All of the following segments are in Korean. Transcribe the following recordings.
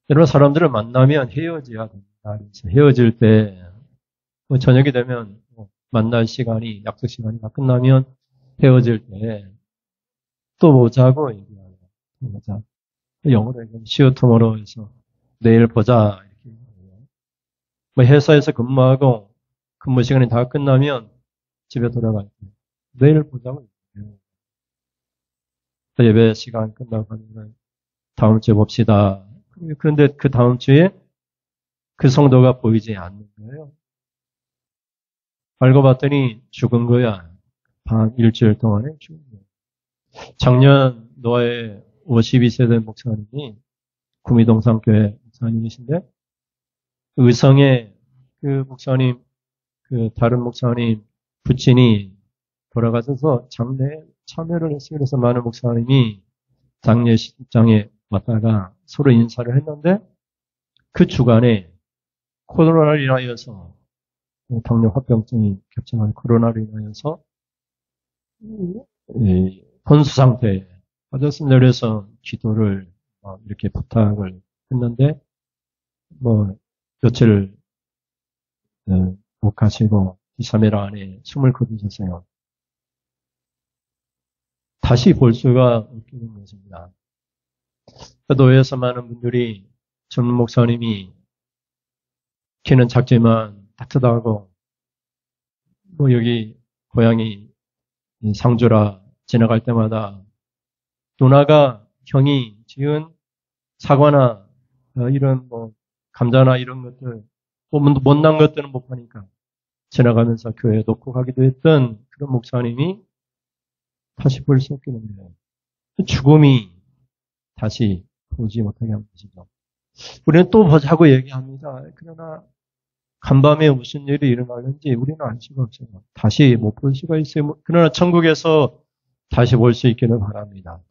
여러분, 사람들을 만나면 헤어져야 됩니다. 그래서 헤어질 때, 저녁이 되면, 만날 시간이, 약속 시간이 다 끝나면 헤어질 때, 또 보자고 얘기하고, 또 보자. 영어로 얘기하면, see you tomorrow 해서, 내일 보자. 이렇게 얘기해요. 회사에서 근무하고, 근무 시간이 다 끝나면, 집에 돌아갈 때, 내일 보자고 얘기해요. 예배 시간 끝나고 하면, 다음 주에 봅시다. 그런데 그 다음 주에 그 성도가 보이지 않는 거예요. 알고 봤더니 죽은 거야. 반 일주일 동안에 죽은 거야. 작년 노아에 52세 된 목사님이 구미동산교회 목사님이신데 의성에 그 목사님, 그 다른 목사님 부친이 돌아가셔서 장례에 참여를 했어요. 그래서 많은 목사님이 장례식장에 왔다가 서로 인사를 했는데 그 주간에 코로나를 인하여서 당뇨 합병증이 겹쳐간 코로나로 인하여서 혼수 상태에 빠졌습니다. 그래서 기도를 이렇게 부탁을 했는데 며칠 못 가시고 2~3일 안에 숨을 거두셨어요. 다시 볼 수가 없게 된 것입니다. 노예에서 많은 분들이 젊은 목사님이 키는 작지만 따뜻하고 여기 고향이 상주라 지나갈 때마다 누나가 형이 지은 사과나 이런 감자나 이런 것들 못난 것들은 못 파니까 지나가면서 교회에 놓고 가기도 했던 그런 목사님이 다시 볼 수 없게 된 거예요. 죽음이 다시 보지 못하게 한 것이죠. 우리는 또 보자고 얘기합니다. 그러나 간밤에 무슨 일이 일어나는지 우리는 알 수가 없어요. 다시 못 볼 수가 있어요. 그러나 천국에서 다시 볼 수 있기를 바랍니다.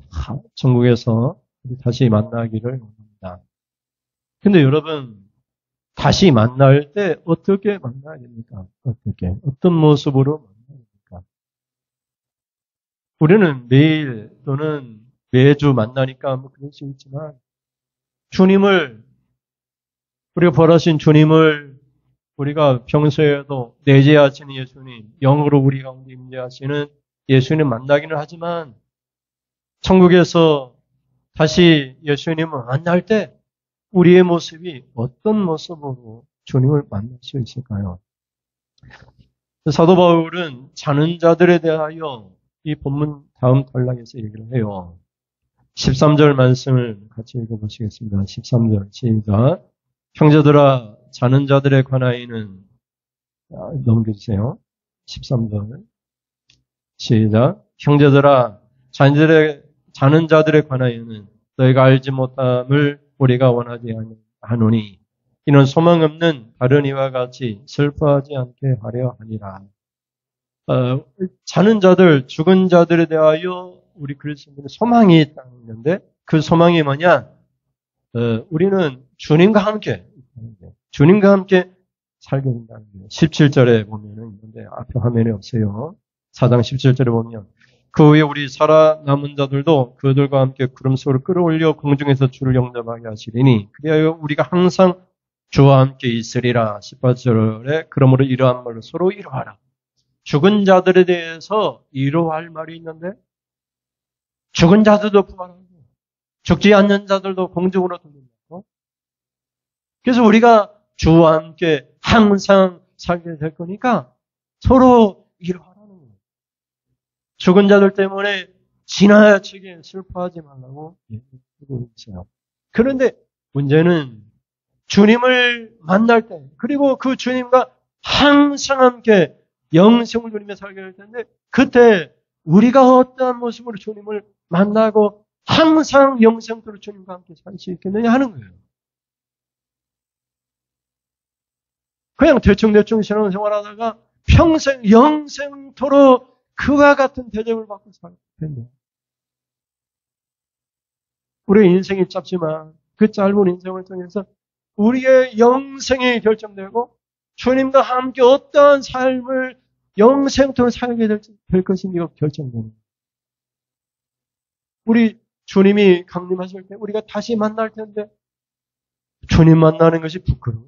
천국에서 다시 만나기를 원합니다. 근데 여러분, 다시 만날 때 어떻게 만나야 됩니까? 어떤 모습으로 만나야 됩니까? 우리는 매일 또는 매주 만나니까 그럴 수 있지만 우리가 벌하신 주님을 우리가 평소에도 내재하시는 예수님, 영으로 우리 가운데 임재하시는 예수님 만나기는 하지만 천국에서 다시 예수님을 만날 때 우리의 모습이 어떤 모습으로 주님을 만날 수 있을까요? 사도 바울은 자는 자들에 대하여 이 본문 다음 단락에서 얘기를 해요. 13절 말씀을 같이 읽어보시겠습니다. 13절 시작. 형제들아 자는 자들에 관하여는 넘겨주세요. 13절 시작. 형제들아 자는 자들에 관하여는 너희가 알지 못함을 우리가 원하지 않으니 이는 소망 없는 다른 이와 같이 슬퍼하지 않게 하려 하니라. 자는 자들, 죽은 자들에 대하여 우리 그리스도인들은 소망이 있다는데 그 소망이 뭐냐? 우리는 주님과 함께 살게 된다는 거예요. 17절에 보면은 근데 앞에 화면에 없어요. 4장 17절에 보면 그 후에 우리 살아남은 자들도 그들과 함께 구름 속으로 끌어올려 공중에서 주를 영접하게 하시리니 그리하여 우리가 항상 주와 함께 있으리라. 18절에 그러므로 이러한 말로 서로 이루하라. 죽은 자들에 대해서 이루할 말이 있는데 죽은 자들도 부활하고 죽지 않는 자들도 공중으로 돌린다고. 그래서 우리가 주와 함께 항상 살게 될 거니까 서로 이루하라는 거예요. 죽은 자들 때문에 지나치게 슬퍼하지 말라고 얘기하고 있어요. 그런데 문제는 주님을 만날 때 그리고 그 주님과 항상 함께 영생을 누리며 살게 될 텐데 그때 우리가 어떠한 모습으로 주님을 만나고 항상 영생토록 주님과 함께 살 수 있겠느냐 하는 거예요. 그냥 대충 신앙생활하다가 평생 영생토록 그와 같은 대접을 받고 살 텐데 우리의 인생이 짧지만 그 짧은 인생을 통해서 우리의 영생이 결정되고 주님과 함께 어떠한 삶을 영생토록 살게 될 것인지가 결정되는 거예요. 우리 주님이 강림하실 때 우리가 다시 만날 텐데 주님 만나는 것이 부끄러워.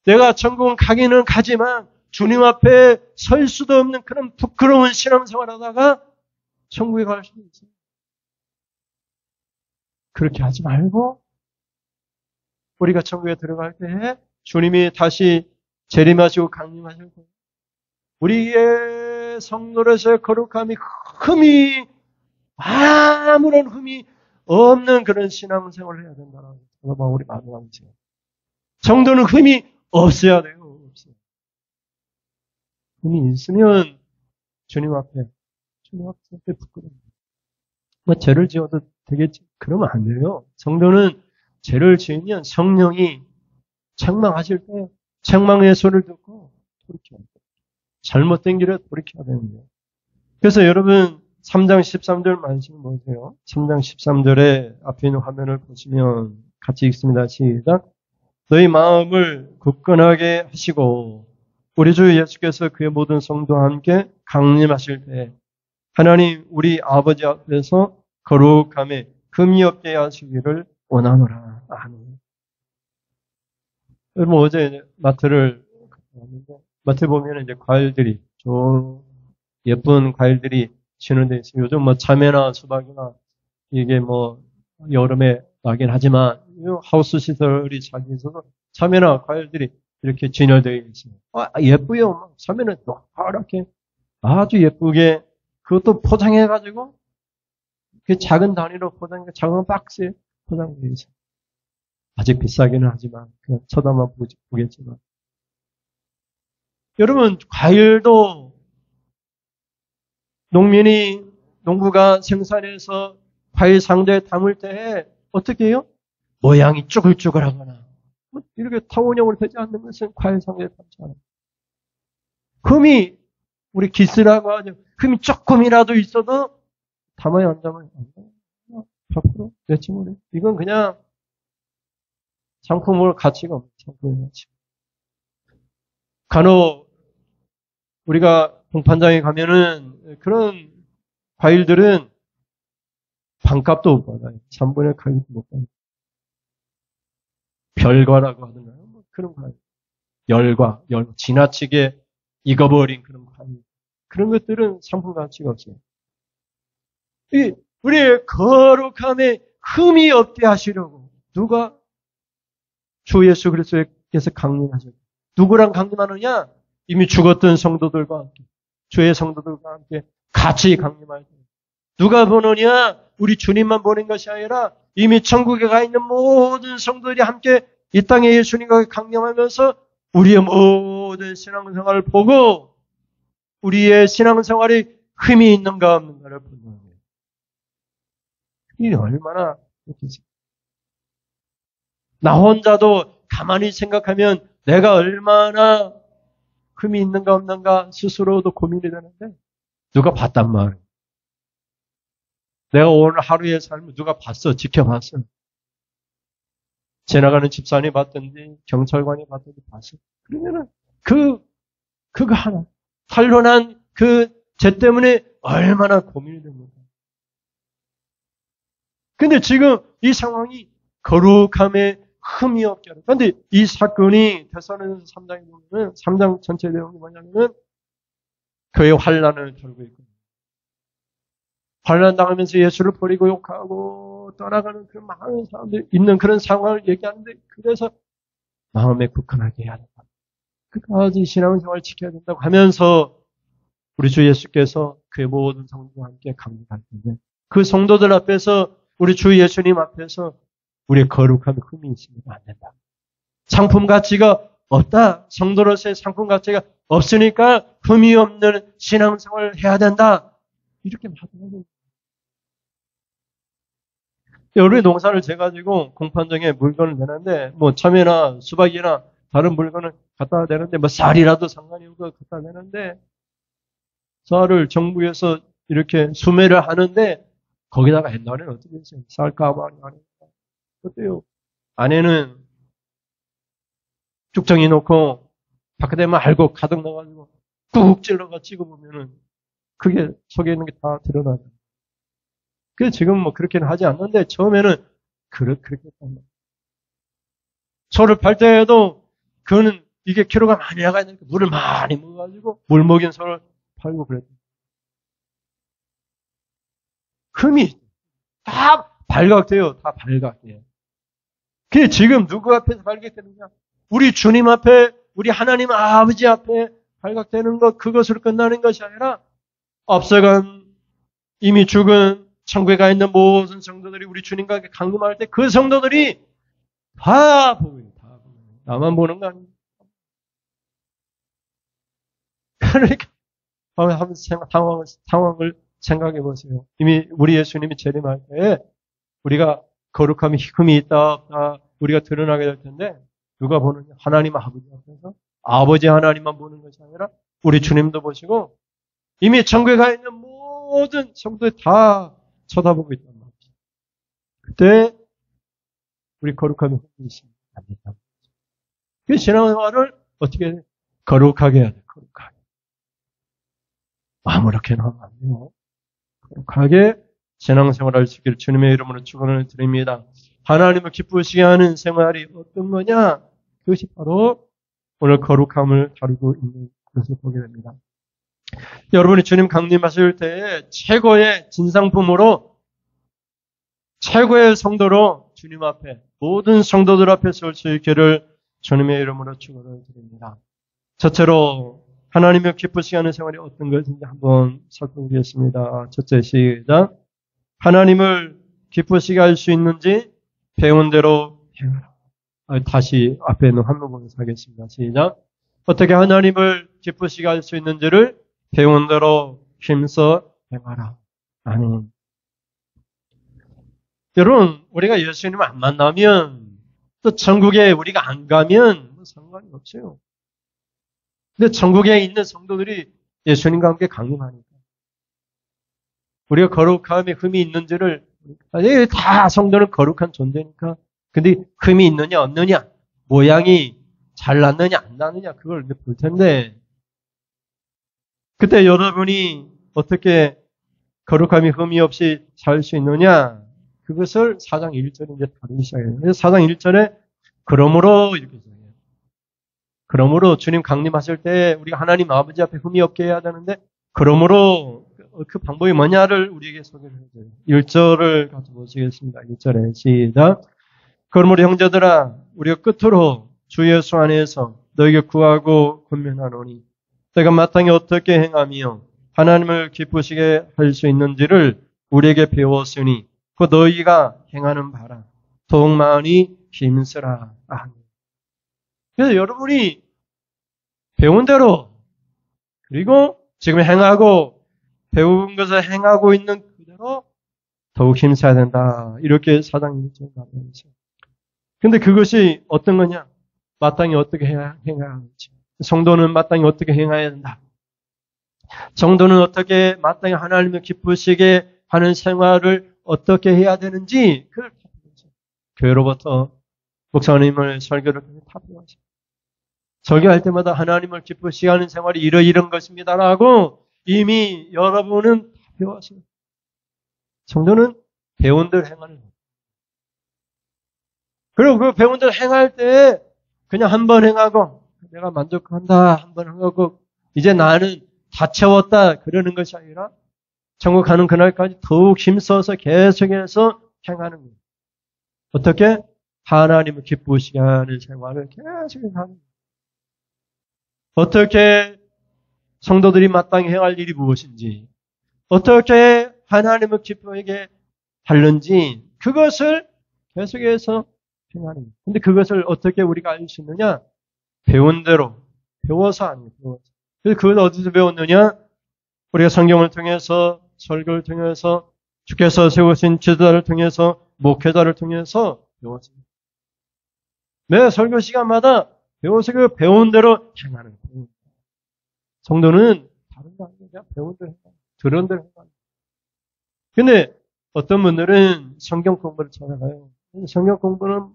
내가 천국은 가기는 가지만 주님 앞에 설 수도 없는 그런 부끄러운 신앙생활 하다가 천국에 갈 수도 있어요. 그렇게 하지 말고 우리가 천국에 들어갈 때 주님이 다시 재림하시고 강림하실 거예요. 우리의 성도로서의 거룩함이 아무런 흠이 없는 그런 신앙생활을 해야 된다는 거예요. 우리 마누라이세요. 성도는 흠이 없어야 돼요. 없어요. 흠이 있으면 주님 앞에 부끄러워요. 죄를 지어도 되겠지. 그러면 안 돼요. 성도는 죄를 지으면 성령이 책망하실 때 책망의 소리를 듣고 돌이켜야 돼요. 잘못된 길에 돌이켜야 되는 거예요. 그래서 여러분 3장 13절 말씀을 보세요. 3장 13절에 앞에 있는 화면을 보시면 같이 읽습니다. 시작. 너희 마음을 굳건하게 하시고 우리 주 예수께서 그의 모든 성도와 함께 강림하실 때 하나님 우리 아버지 앞에서 거룩함에 흠이 없게 하시기를 원하노라. 아멘. 여러분 어제 마트를 갔는데 마트 보면 이제 과일들이 예쁜 과일들이 지는 데 있어요. 요즘 참외나 수박이나 이게 여름에 나긴 하지만 하우스 시설이 잘 있어서 참외나 과일들이 이렇게 진열되어 있어요. 예쁘요. 참외는 이렇게 아주 예쁘게 그것도 포장해가지고 그 작은 단위로 작은 박스에 포장되어 있어요. 아직 비싸기는 하지만 그냥 쳐다만 보겠지만 여러분 과일도 농부가 생산해서 과일 상자에 담을 때 어떻게 해요? 모양이 쭈글쭈글하거나 이렇게 타원형으로 되지 않는 것은 과일 상자에 담지 않아요. 흠이 우리 기스라고 하죠. 흠이 조금이라도 있어도 담아야 안 담아요. 100% 내지 모르. 이건 그냥 상품으로 가치가 없는 상품의 가치. 간혹 우리가 동판장에 가면은 그런 과일들은 반값도 못 받아요. 3분의 가격도 못 받아요. 별과라고 하던가요? 그런 과일. 열과, 지나치게 익어버린 그런 과일. 그런 것들은 상품 가치가 없어요. 우리의 거룩함에 흠이 없게 하시려고 누가 주 예수 그리스도께서 강림하셨고 누구랑 강림하느냐? 이미 죽었던 성도들과 함께 주의 성도들과 함께 같이 강림할 때 누가 보느냐? 우리 주님만 보는 것이 아니라 이미 천국에 가 있는 모든 성도들이 함께 이 땅에 예수님과 강림하면서 우리의 모든 신앙생활을 보고 우리의 신앙생활이 흠이 있는가 없는가를 보는 거예요. 이 얼마나 웃기지? 나 혼자도 가만히 생각하면 내가 얼마나 흠이 있는가 없는가 스스로도 고민이 되는데 누가 봤단 말이에요. 내가 오늘 하루의 삶을 누가 봤어? 지켜봤어? 지나가는 집사람이 봤든지 경찰관이 봤든지 봤어? 그러면은 그거 하나 탄론한 그 죄 때문에 얼마나 고민이 됩니까? 근데 지금 이 상황이 거룩함에 흠이 없게 하는. 그런데 이 사건이 데살로니가서 3장에 보면 3장 전체 내용이 뭐냐면은 그의 환란을 돌고 있고 환란 당하면서 예수를 버리고 욕하고 떠나가는 그런 많은 사람들이 있는 그런 상황을 얘기하는데 그래서 마음에 굳건하게 해야 된다. 끝까지 신앙생활을 지켜야 된다고 하면서 우리 주 예수께서 그의 모든 성도와 함께 강림할 텐데 그 성도들 앞에서 우리 주 예수님 앞에서 우리의 거룩함에 흠이 있으면 안 된다. 상품 가치가 없다. 성도로서의 상품 가치가 없으니까 흠이 없는 신앙생활을 해야 된다. 이렇게 말하는 거예요. 우리 농사를 재가지고 공판장에 물건을 내는데 참외나 수박이나 다른 물건을 갖다 내는데 쌀이라도 상관이 없고 갖다 내는데 쌀을 정부에서 이렇게 수매를 하는데 거기다가 옛날에는 어떻게 했어요? 쌀 가방이 아니까 어때요? 안에는 쭉정이 놓고 바깥에만 알고 가득 넣어가지고 꾹 찔러가 찍어보면은 그게 속에 있는 게 다 드러나죠. 그래서 지금 그렇게는 하지 않는데 처음에는 그렇게 했단 말이에요. 소를 팔 때에도 그는 이게 키로가 많이 나가야 되니까 물을 많이 먹어가지고 물 먹인 소를 팔고 그랬대요. 흠이 다 발각돼요. 다 발각돼요. 그게 지금 누구 앞에서 발각되느냐? 우리 주님 앞에, 우리 하나님 아버지 앞에 발각되는 것, 그것으로 끝나는 것이 아니라 앞서간 이미 죽은 천국에 가 있는 모든 성도들이 우리 주님과 강림할 때 그 성도들이 다 보고 있어요. 다 보고 있어요. 나만 보는 거 아닙니까? 그러니까 한번 상황을 생각해 보세요. 이미 우리 예수님이 재림할 때 우리가 거룩함이 흠이 있다 없다 우리가 드러나게 될 텐데 누가 보느냐? 하나님 아버지 앞에서 아버지 하나님만 보는 것이 아니라 우리 주님도 보시고 이미 천국에 가 있는 모든 성도들이 다 쳐다보고 있단 말이죠. 그때 우리 거룩함이 흠이 있으면 안 된다. 그 신앙생활을 어떻게 거룩하게 해야 돼? 거룩하게. 아무렇게나 하면 안 돼요. 거룩하게 신앙생활을 할 수 있기를 주님의 이름으로 축원을 드립니다. 하나님을 기쁘시게 하는 생활이 어떤 거냐? 그것이 바로 오늘 거룩함을 다루고 있는 것을 보게 됩니다. 여러분이 주님 강림하실 때 최고의 진상품으로 최고의 성도로 주님 앞에 모든 성도들 앞에 설 수 있기를 주님의 이름으로 축원을 드립니다. 첫째로 하나님을 기쁘시게 하는 생활이 어떤 것인지 한번 살펴보겠습니다. 첫째 시작. 하나님을 기쁘시게 할 수 있는지 배운 대로 행하라. 다시 앞에 있는 한문으로 하겠습니다. 시작. 어떻게 하나님을 기쁘시게 할 수 있는지를 배운 대로 힘써 행하라. 아멘. 여러분, 우리가 예수님을 안 만나면 또 천국에 우리가 안 가면 뭐 상관이 없어요. 근데 천국에 있는 성도들이 예수님과 함께 강림하니까 우리가 거룩함에 흠이 있는지를 다 성도는 거룩한 존재니까 근데 흠이 있느냐 없느냐 모양이 잘 났느냐 안 났느냐 그걸 볼 텐데 그때 여러분이 어떻게 거룩함이 흠이 없이 살 수 있느냐 그것을 4장 1절에 이제 다루기 시작해요. 그래서 4장 1절에 그러므로 이렇게 써요. 그러므로 주님 강림하실 때 우리가 하나님 아버지 앞에 흠이 없게 해야 되는데 그러므로 그 방법이 뭐냐를 우리에게 소개를 해줘요. 1절을 같이 보시겠습니다. 1절에 시작. 그러므로 형제들아 우리가 끝으로 주 예수 안에서 너에게 구하고 권면하노니 내가 마땅히 어떻게 행하며 하나님을 기쁘시게 할 수 있는지를 우리에게 배웠으니 그 너희가 행하는 바라 더욱 많이 힘쓰라. 아멘. 그래서 여러분이 배운 대로 그리고 지금 행하고 배운 것을 행하고 있는 그대로 더욱 힘써야 된다. 이렇게 4장 1절 말해있어요. 근데 그것이 어떤 거냐? 마땅히 어떻게 행해야 하는지. 성도는 마땅히 어떻게 행해야 된다. 성도는 어떻게 마땅히 하나님을 기쁘시게 하는 생활을 어떻게 해야 되는지 그걸 다 배웠어요. 교회로부터 목사님을 설교를 다 배웠어요. 설교할 때마다 하나님을 기쁘시게 하는 생활이 이런 것입니다라고 이미 여러분은 다 배웠어요. 성도는 배운 대로 행하는 거예요. 그리고 그 배운 대로 행할 때 그냥 한 번 행하고 내가 만족한다 한 번 행하고 이제 나는 다 채웠다 그러는 것이 아니라 천국 가는 그날까지 더욱 힘써서 계속해서 행하는 거예요. 어떻게? 하나님을 기쁘시게 하는 생활을 계속해서 하는 거예요. 어떻게 성도들이 마땅히 행할 일이 무엇인지 어떻게 하나님을 기쁘게 하는지 그것을 계속해서 행하는 거예요. 근데 그것을 어떻게 우리가 알 수 있느냐? 배운 대로 배워서 아니에요. 배워서. 그래서 그걸 어디서 배웠느냐? 우리가 성경을 통해서 설교를 통해서 주께서 세우신 지도자를 통해서 목회자를 통해서 배웠습니다. 매 설교 시간마다 배워서 그 배운 대로 행하는 거예요. 성도는 다른 거 아니에요. 그냥 배운 대로 행하는 거예요. 들은 대로 행하는 거예요. 근데 어떤 분들은 성경 공부를 찾아가요. 성경 공부는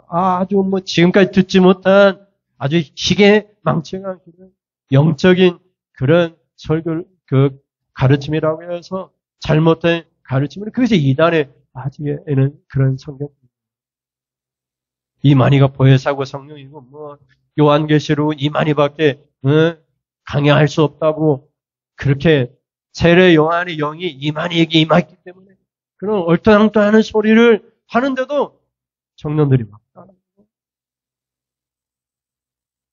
아주 뭐 지금까지 듣지 못한 아주 희게망측한 그런 영적인 그런 설교 그 가르침이라고 해서 잘못된 가르침을 그것이 이단의 빠지게 되는 그런 성경. 이만희가 보혜사고 성령이고 요한계시록 이만희밖에 강행할 수 없다고 그렇게 세례 요한의 영이 이만희에게 임했기 때문에 그런 얼토당토하는 소리를 하는데도 청년들이 막 따라하고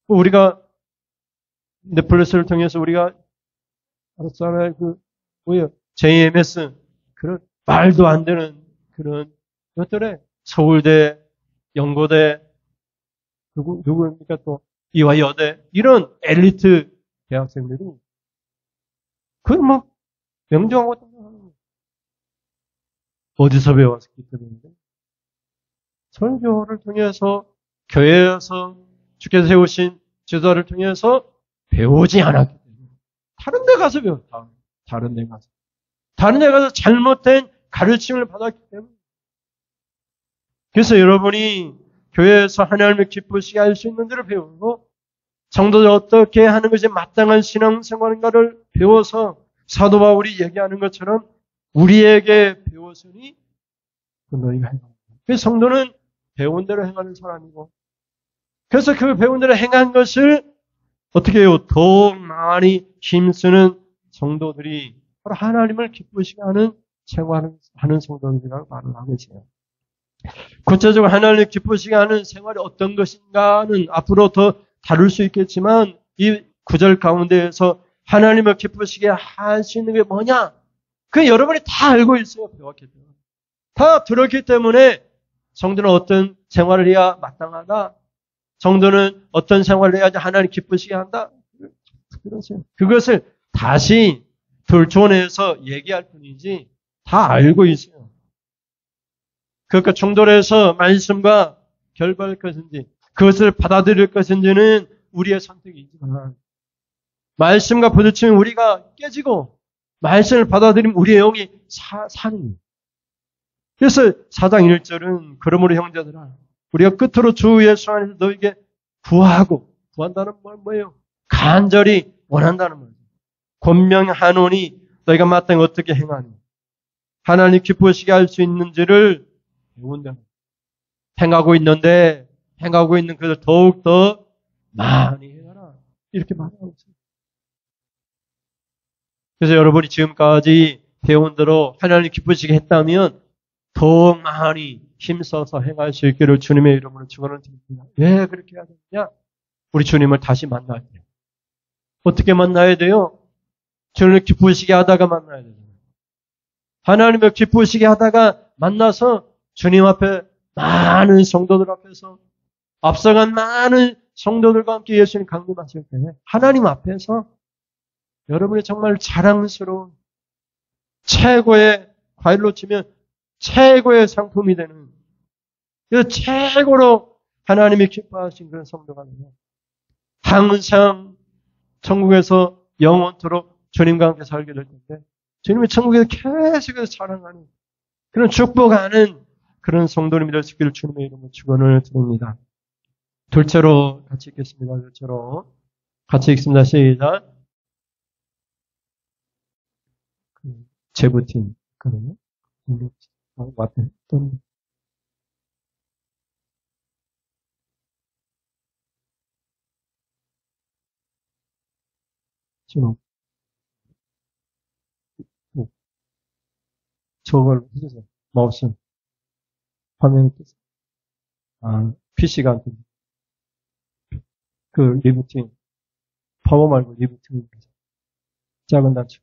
우리가 넷플릭스를 통해서 우리가 알았잖아요. JMS 그런 말도 안 되는 그런 것들에 서울대, 연고대, 누구입니까? 또 이화여대 이런 엘리트 대학생들이 명정하고 하는 거예요. 어디서 배웠기 때문에 설교를 통해서 교회에서 주께서 세우신 지도자를 통해서 배우지 않았기 때문에 다른 데 가서 배웠다. 다른 데 가서 잘못된 가르침을 받았기 때문에 그래서 여러분이 교회에서 하나님을 기쁘시게 할 수 있는 대로 배우고 성도들 어떻게 하는 것이 마땅한 신앙생활인가를 배워서 사도 바울이 얘기하는 것처럼 우리에게 배웠으니 너희가 행하라. 그래서 성도는 배운 대로 행하는 사람이고 그래서 그 배운 대로 행한 것을 어떻게 해요? 더욱 많이 힘쓰는 성도들이 바로 하나님을 기쁘시게 하는 생활을 하는 성도들이라고 말을 하고 있어요. 구체적으로 하나님을 기쁘시게 하는 생활이 어떤 것인가는 앞으로 더 다룰 수 있겠지만 이 구절 가운데에서 하나님을 기쁘시게 할 수 있는 게 뭐냐? 그 여러분이 다 알고 있어요. 배웠기 때문에. 다 들었기 때문에 성도는 어떤 생활을 해야 마땅하다. 성도는 어떤 생활을 해야지 하나님 기쁘시게 한다. 그것을 다시 돌존해서 얘기할 뿐이지 다 알고 있어요. 그러니까 충돌해서 말씀과 결발할 것인지 그것을 받아들일 것인지는 우리의 선택이지만 말씀과 부딪히면 우리가 깨지고 말씀을 받아들이면 우리의 영이 사는 거예요. 그래서 4장 1절은 그러므로 형제들아 우리가 끝으로 주 예수 안에서 너에게 구한다는 말 뭐예요? 간절히 원한다는 말이에요. 권명하노니 너희가 마땅히 어떻게 행하니 하나님 기쁘시게 할 수 있는지를 배운다는 행하고 있는데 행하고 있는 것을 더욱더 많이 해라. 이렇게 말하고 있어요. 그래서 여러분이 지금까지 배운 대로 하나님 기쁘시게 했다면 더욱 많이 힘써서 행할 수 있기를 주님의 이름으로 축원을 드립니다. 왜 그렇게 해야 되느냐? 우리 주님을 다시 만나야 돼요. 어떻게 만나야 돼요? 주님을 기쁘시게 하다가 만나야 돼요. 하나님을 기쁘시게 하다가 만나서 주님 앞에 많은 성도들 앞에서 앞서간 많은 성도들과 함께 예수님 강림하실 때 하나님 앞에서 여러분이 정말 자랑스러운 최고의 과일로 치면 최고의 상품이 되는 그 최고로 하나님이 기뻐하신 그런 성도가 되요 항상 천국에서 영원토록 주님과 함께 살게 될 텐데 주님이 천국에서 계속해서 자랑하는 그런 축복하는 그런 성도님이 될 수 있기를 주님의 이름으로 축원을 드립니다. 둘째로 같이 읽겠습니다. 둘째로 같이 읽습니다. 시작. 재부팀 그러네. 왔다. 지금 저걸 해주세요. 마우스 화면에 뜨세요. PC가 안 뜨네. 그 리부팅 파워 말고 리부팅 작은 단추.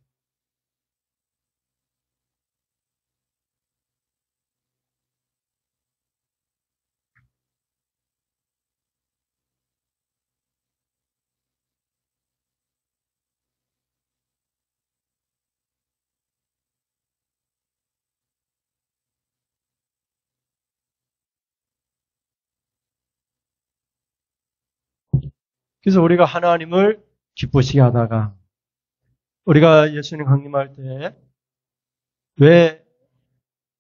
그래서 우리가 하나님을 기쁘시게 하다가 우리가 예수님 강림할 때 왜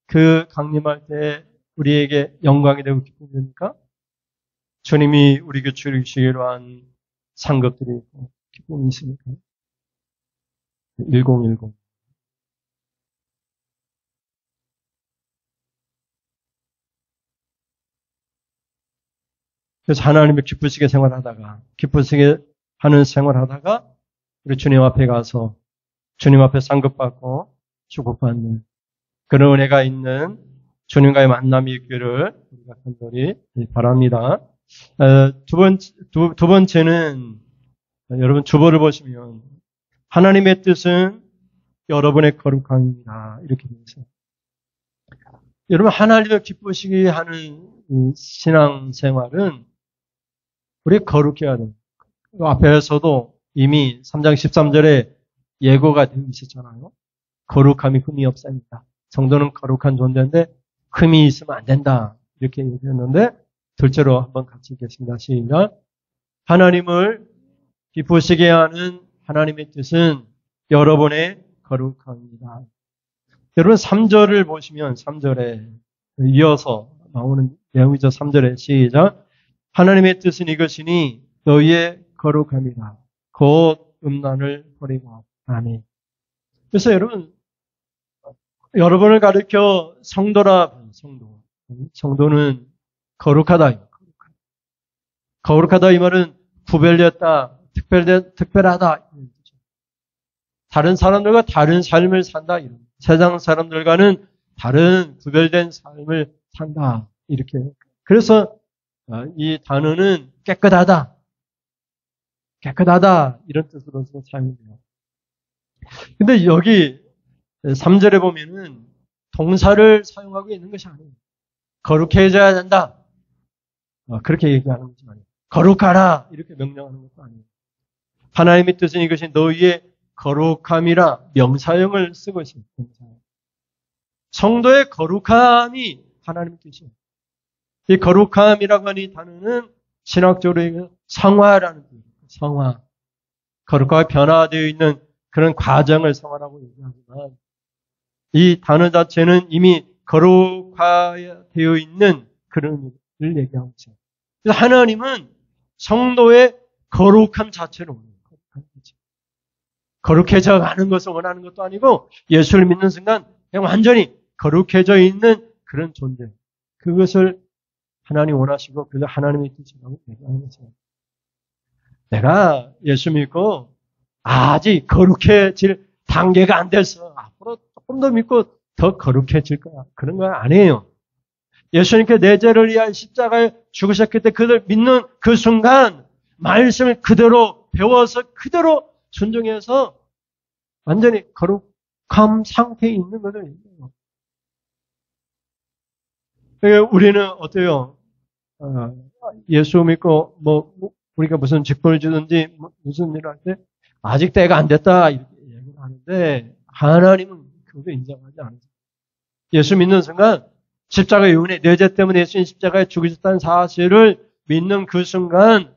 그 강림할 때 우리에게 영광이 되고 기쁨이 됩니까? 주님이 우리에게 주시기로 한 상급들이 있고 기쁨이 있으니까. 1010 그래서 하나님을 기쁘시게 생활하다가, 기쁘시게 하는 생활하다가, 우리 주님 앞에 가서 주님 앞에 쌍급받고 축복받는 그런 은혜가 있는 주님과의 만남이 있기를 우리가 간절히 바랍니다. 두 번째는, 여러분 주보를 보시면, 하나님의 뜻은 여러분의 거룩함입니다. 이렇게 되어 있어요. 여러분, 하나님을 기쁘시게 하는 신앙생활은 우리가 거룩해야 돼요. 앞에서도 이미 3장 13절에 예고가 되어 있었잖아요. 거룩함이 흠이 없습니다. 성도는 거룩한 존재인데 흠이 있으면 안 된다. 이렇게 얘기했는데, 둘째로 한번 같이 읽겠습니다. 시작. 하나님을 기쁘시게 하는 하나님의 뜻은 여러분의 거룩함입니다. 여러분 3절을 보시면 3절에 이어서 나오는 내용이죠. 3절에 시작. 하나님의 뜻은 이것이니 너희의 거룩함이라. 곧 음란을 버리고. 아멘. 그래서 여러분을 가르쳐 성도라. 성도는 거룩하다. 거룩하다 이 말은 구별되었다, 특별하다. 다른 사람들과 다른 삶을 산다. 세상 사람들과는 다른 구별된 삶을 산다. 이렇게. 그래서 이 단어는 깨끗하다. 이런 뜻으로서 사용돼요. 근데 여기 3절에 보면은 동사를 사용하고 있는 것이 아니에요. 거룩해져야 된다. 그렇게 얘기하는 것이 아니에요. 거룩하라. 이렇게 명령하는 것도 아니에요. 하나님의 뜻은 이것이 너희의 거룩함이라 명사형을 쓰고 있습니다. 성도의 거룩함이 하나님의 뜻이에요. 이 거룩함이라고 하는 이 단어는 신학적으로 성화라는 뜻이에요. 성화. 거룩하게 변화되어 있는 그런 과정을 성화라고 얘기하지만, 이 단어 자체는 이미 거룩화되어 있는 그런 일을 얘기하고 있어요. 그래서 하나님은 성도의 거룩함 자체로 거룩해져 가는 것을 원하는 것도 아니고, 예수를 믿는 순간 그냥 완전히 거룩해져 있는 그런 존재. 그것을 하나님 원하시고, 그래서 하나님의 뜻이라고 얘기하는 거죠. 내가 예수 믿고 아직 거룩해질 단계가 안 돼서 앞으로 조금 더 믿고 더 거룩해질 거야. 그런 거 아니에요. 예수님께 내 죄를 위하여 십자가에 죽으셨기 때문에 그를 믿는 그 순간 말씀을 그대로 배워서 그대로 순종해서 완전히 거룩함 상태에 있는 것을 얘기해요. 우리는 어때요? 예수 믿고 우리가 무슨 직분을 주든지 무슨 일을 할 때 아직 때가 안 됐다 이렇게 얘기를 하는데, 하나님은 그거 인정하지 않으세요. 예수 믿는 순간 십자가의 은혜, 내 죄 때문에 예수님 십자가에 죽으셨다는 사실을 믿는 그 순간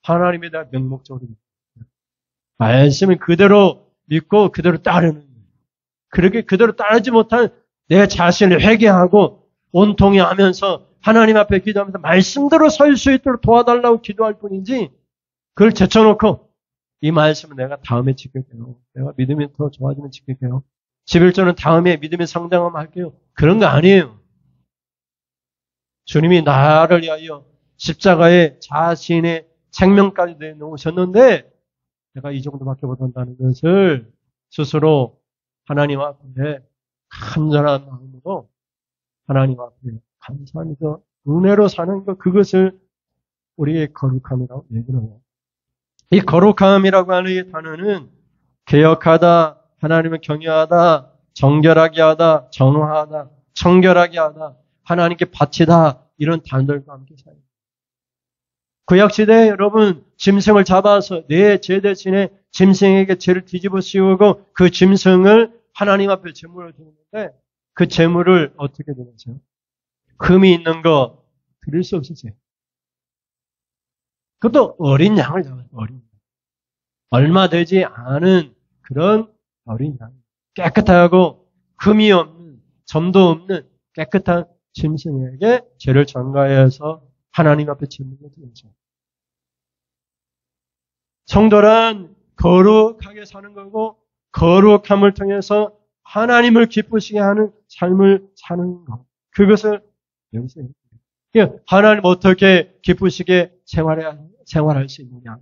하나님에 대한 명목적으로 말씀을 그대로 믿고 그대로 따르는 거예요. 그렇게 그대로 따르지 못한 내 자신을 회개하고 온통히 하면서 하나님 앞에 기도하면서 말씀대로 설 수 있도록 도와달라고 기도할 뿐이지, 그걸 제쳐놓고 이 말씀은 내가 다음에 지킬게요. 내가 믿음이 더 좋아지면 지킬게요. 11조는 다음에 믿음이 성장하면 할게요. 그런 거 아니에요. 주님이 나를 위하여 십자가에 자신의 생명까지 내놓으셨는데 내가 이 정도밖에 못한다는 것을 스스로 하나님 앞에 간절한 마음으로 하나님 앞에 감사하면서 은혜로 사는 것, 그것을 우리의 거룩함이라고 얘기를 해요. 이 거룩함이라고 하는 이 단어는 개혁하다, 하나님을 경외하다, 정결하게 하다, 정화하다, 청결하게 하다, 하나님께 바치다, 이런 단어들과 함께 사용해요. 구약시대에 여러분 짐승을 잡아서 내 죄 대신에 짐승에게 죄를 뒤집어 씌우고 그 짐승을 하나님 앞에 제물을 드리는데, 그 제물을 어떻게 드렸어요? 흠이 있는 거 드릴 수 없었어요. 그것도 어린 양을 잡아요. 얼마 되지 않은 그런 어린 양. 깨끗하고 흠이 없는, 점도 없는 깨끗한 짐승에게 죄를 전가해서 하나님 앞에 제물을 드렸죠. 성도란 거룩하게 사는 거고, 거룩함을 통해서 하나님을 기쁘시게 하는 삶을 사는 것. 그것을 여기서 하나님 어떻게 기쁘시게 생활할 수 있느냐.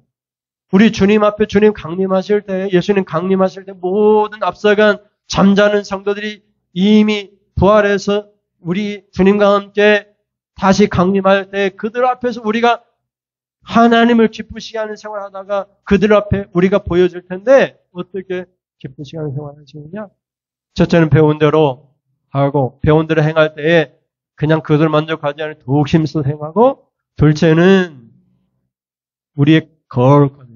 우리 주님 앞에 주님 강림하실 때, 예수님 강림하실 때 모든 앞서간 잠자는 성도들이 이미 부활해서 우리 주님과 함께 다시 강림할 때 그들 앞에서 우리가 하나님을 기쁘시게 하는 생활을 하다가 그들 앞에 우리가 보여줄 텐데 어떻게 기쁘시게 하는 생활을 하시느냐? 첫째는 배운 대로 하고 배운 대로 행할 때에 그냥 그들 만족하지 않을 더욱 힘써 행하고 둘째는 우리의 거룩함.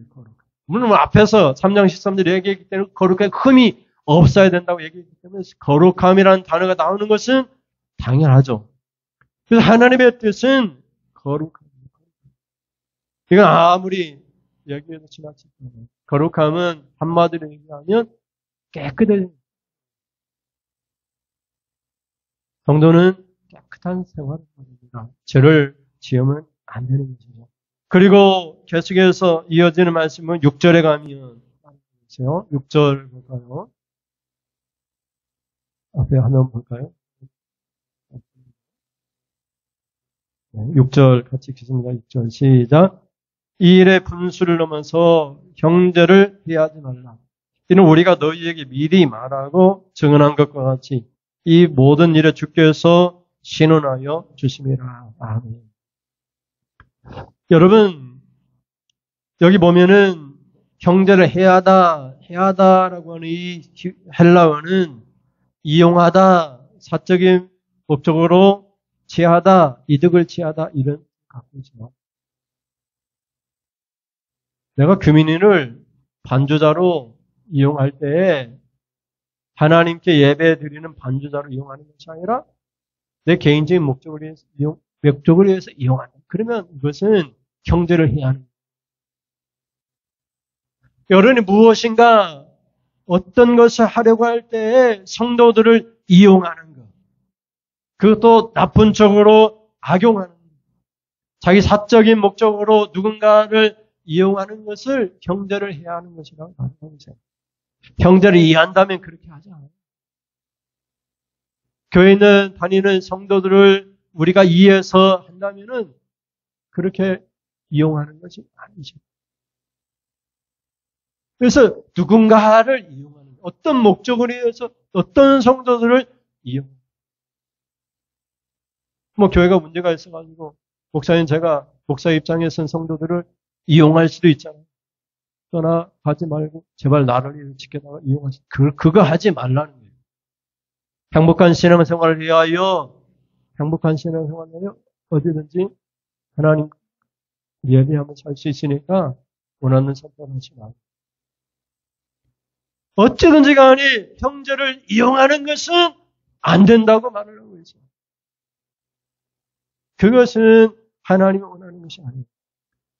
물론 앞에서 3장 13절 얘기했기 때문에 거룩한 흠이 없어야 된다고 얘기했기 때문에 거룩함이라는 단어가 나오는 것은 당연하죠. 그래서 하나님의 뜻은 거룩함입니다. 이건 아무리 얘기해도 지나치지 않아요. 거룩함은 한마디로 얘기하면 깨끗해집니다. 성도는 깨끗한 생활을 합니다. 죄를 지으면 안 되는 것이죠. 그리고 계속해서 이어지는 말씀은 6절에 가면 6절 볼까요? 앞에 화면 볼까요? 6절 같이 읽겠습니다. 6절 시작. 이 일의 분수를 넘어서 형제를 해하지 말라. 이는 우리가 너희에게 미리 말하고 증언한 것과 같이 이 모든 일에 주께서 신원하여 주심이라. 아멘. 여러분, 여기 보면은 형제를 해하다라고 하는 이 헬라어는 이용하다, 사적인 목적으로 취하다, 이득을 취하다 이런 갖고 있어요. 내가 규민인을 반주자로 이용할 때 하나님께 예배 드리는 반주자로 이용하는 것이 아니라 내 개인적인 목적을 위해서 이용한다. 그러면 이것은 형제를 해야 하는 거예요. 여러분이 무엇인가 어떤 것을 하려고 할 때 성도들을 이용하는 것. 그것도 나쁜 쪽으로 악용하는 것. 자기 사적인 목적으로 누군가를 이용하는 것을 형제를 해야 하는 것이라고 말하고 있어요. 형제를 이해한다면 그렇게 하지 않아요. 교회는 다니는 성도들을 우리가 이해해서 한다면은 그렇게 이용하는 것이 아니죠. 그래서 누군가를 이용하는, 어떤 목적을 위해서 어떤 성도들을 이용하는. 교회가 문제가 있어가지고, 목사님 제가 목사 입장에 선 성도들을 이용할 수도 있잖아요. 떠나가지 말고, 제발 나를 지켜다가 이용하시, 그거 하지 말라는 거예요. 행복한 신앙생활을 위하여, 어디든지 하나님 예배하며 살 수 있으니까, 원하는 선택하지 말고. 어찌든지 간에 형제를 이용하는 것은 안 된다고 말을 하고 있어요. 그것은 하나님이 원하는 것이 아니에요.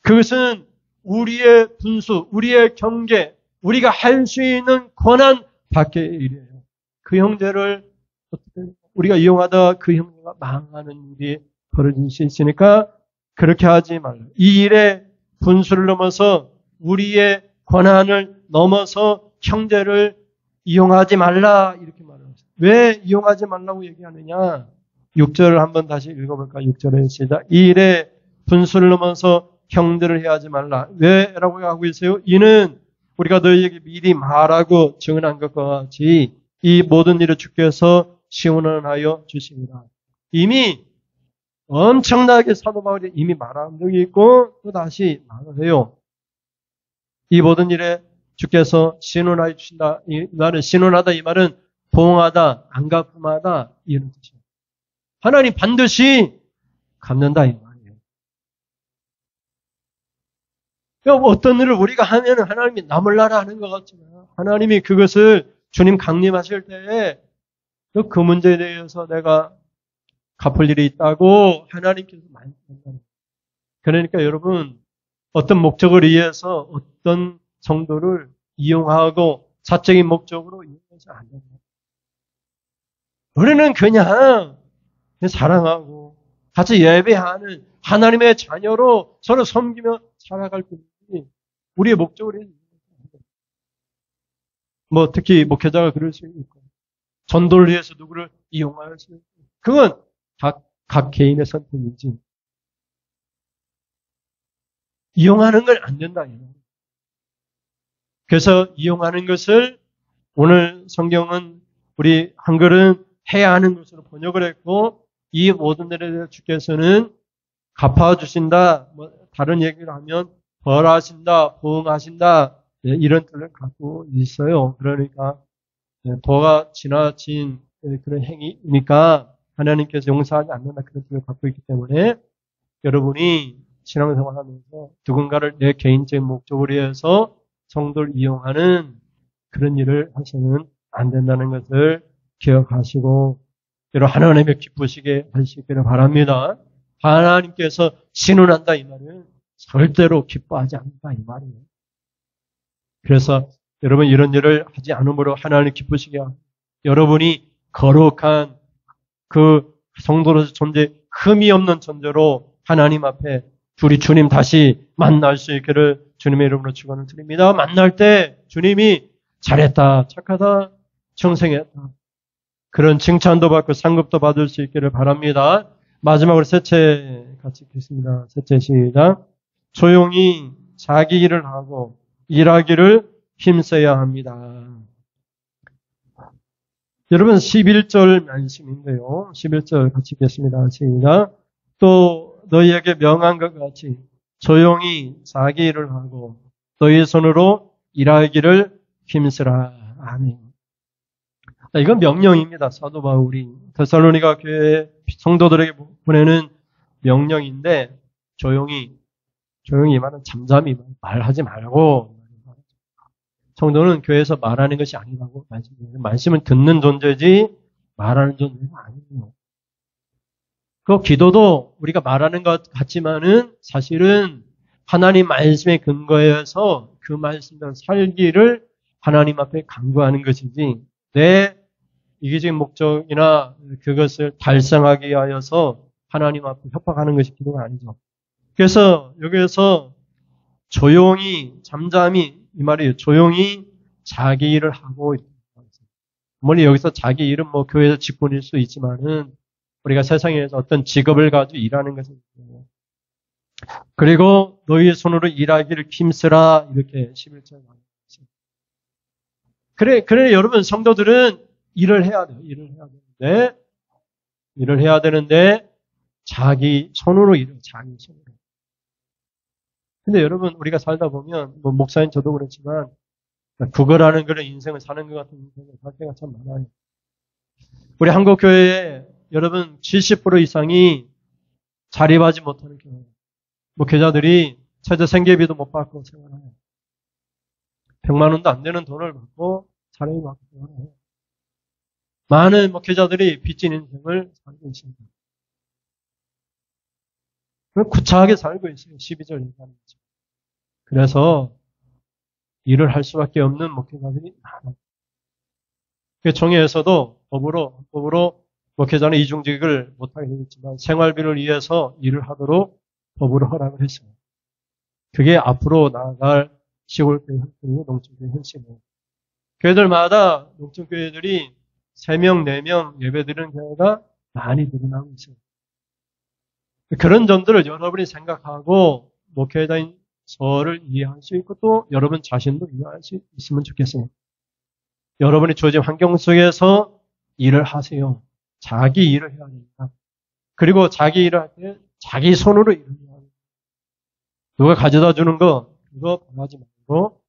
그것은 우리의 분수, 우리의 경계, 우리가 할 수 있는 권한 밖의 일이에요. 그 형제를 어떻게 우리가 이용하다 그 형제가 망하는 일이 벌어질 수 있으니까 그렇게 하지 말라. 이 일의 분수를 넘어서 우리의 권한을 넘어서 형제를 이용하지 말라 이렇게 말합니다. 왜 이용하지 말라고 얘기하느냐? 6절을 한번 다시 읽어볼까요? 6절에 시작. 이 일에 분수를 넘어서 형제를 해하지 말라. 왜라고 하고 있어요? 이는 우리가 너희에게 미리 말하고 증언한 것과 같이 이 모든 일을 주께서 시원하여 주십니다. 이미 엄청나게 사도 바울이 이미 말한 적이 있고 또 다시 말을 해요. 이 모든 일에 주께서 신원하여 주신다. 이 말은 신원하다 이 말은 보응하다, 안갚음하다 이런 뜻이에요. 하나님 반드시 갚는다 이 말이에요. 어떤 일을 우리가 하면 하나님이 나몰라라 하는 것 같지만 하나님이 그것을 주님 강림하실 때에 그 문제에 대해서 내가 갚을 일이 있다고 하나님께서 말씀한다는 거예요. 그러니까 여러분 어떤 목적을 위해서 어떤 성도를 이용하고 사적인 목적으로 이용해서 안 됩니다. 우리는 그냥 사랑하고 같이 예배하는 하나님의 자녀로 서로 섬기며 살아갈 뿐이지 우리의 목적을 해서 특히 목회자가 그럴 수 있고 전도를 위해서 누구를 이용할 수 있고 그건 다 각 개인의 선택이지. 이용하는 건 안 된다. 그래서 이용하는 것을 오늘 성경은 우리 한글은 해야 하는 것으로 번역을 했고 이 모든 일에 대해 주께서는 갚아주신다. 다른 얘기를 하면 벌하신다, 보응하신다 이런 뜻을 갖고 있어요. 그러니까 도가 지나친 그런 행위니까 하나님께서 용서하지 않는다 그런 뜻을 갖고 있기 때문에 여러분이 신앙생활 하면서 누군가를 내 개인적인 목적으로 위해서 성도를 이용하는 그런 일을 하시면 안 된다는 것을 기억하시고 여러분 하나님의 기쁘시게 하시기를 바랍니다. 하나님께서 신원한다 이 말은 절대로 기뻐하지 않는다 이 말이에요. 그래서 여러분 이런 일을 하지 않으므로 하나님 기쁘시게 하고 여러분이 거룩한 그 성도로서 존재 흠이 없는 존재로 하나님 앞에 우리 주님 다시 만날 수 있기를 주님의 이름으로 축원을 드립니다. 만날 때 주님이 잘했다, 착하다, 청생했다. 그런 칭찬도 받고 상급도 받을 수 있기를 바랍니다. 마지막으로 셋째 같이 읽겠습니다. 셋째 시작. 조용히 자기 일을 하고 일하기를 힘써야 합니다. 여러분 11절 말씀인데요. 11절 같이 읽겠습니다. 시작. 또 너희에게 명한 것 같이 조용히 자기 일을 하고 너희 손으로 일하기를 힘쓰라. 아멘. 이건 명령입니다. 사도 바울이 데살로니가 교회 성도들에게 보내는 명령인데 조용히 말은 잠잠히 말하지 말고 성도는 교회에서 말하는 것이 아니라고 말씀은 듣는 존재지 말하는 존재가 아니에요. 그 기도도 우리가 말하는 것 같지만은 사실은 하나님 말씀에 근거해서 그 말씀대로 살기를 하나님 앞에 강구하는 것이지 내 이기적인 목적이나 그것을 달성하기 위하여서 하나님 앞에 협박하는 것이 기도가 아니죠. 그래서 여기에서 조용히 잠잠히 이 말이에요. 조용히 자기 일을 하고 물론 여기서 자기 일은 교회에서 직분일 수 있지만은 우리가 세상에서 어떤 직업을 가지고 일하는 것은 그리고 너희의 손으로 일하기를 힘쓰라 이렇게 11절 말했어요. 그래 여러분 성도들은 일을 해야 돼요. 일을 해야 되는데 자기 손으로 일해요. 자기 손으로. 근데 여러분 우리가 살다 보면 목사님 저도 그렇지만 구걸하는 그런 인생을 사는 것 같은 인생을 살 때가 참 많아요. 우리 한국 교회에 여러분 70% 이상이 자립하지 못하는 교회. 목회자들이 최저 생계비도 못 받고 생활해요. 100만 원도 안 되는 돈을 받고 사람이 받고 생활해요. 많은 목회자들이 빚진 인생을 살고 있습니다. 구차하게 살고 있어요. 12절 인사하면서. 그래서 일을 할 수밖에 없는 목회자들이 많아요. 총회에서도 법으로 목회자는 이중직을 못하게 되겠지만 생활비를 위해서 일을 하도록 법으로 허락을 했어요. 그게 앞으로 나아갈 시골교회 현실이고 농촌교회 현실이에요. 교회들마다 농촌교회들이 3명, 4명 예배드리는 교회가 많이 늘어나고 있어요. 그런 점들을 여러분이 생각하고 목회자인 저를 이해할 수 있고 또 여러분 자신도 이해할 수 있으면 좋겠어요. 여러분이 주어진 환경 속에서 일을 하세요. 자기 일을 해야 됩니다. 그리고 자기 일을 할 때 자기 손으로 일을 해야 됩니다. 누가 가져다 주는 거 그거 바라지 말고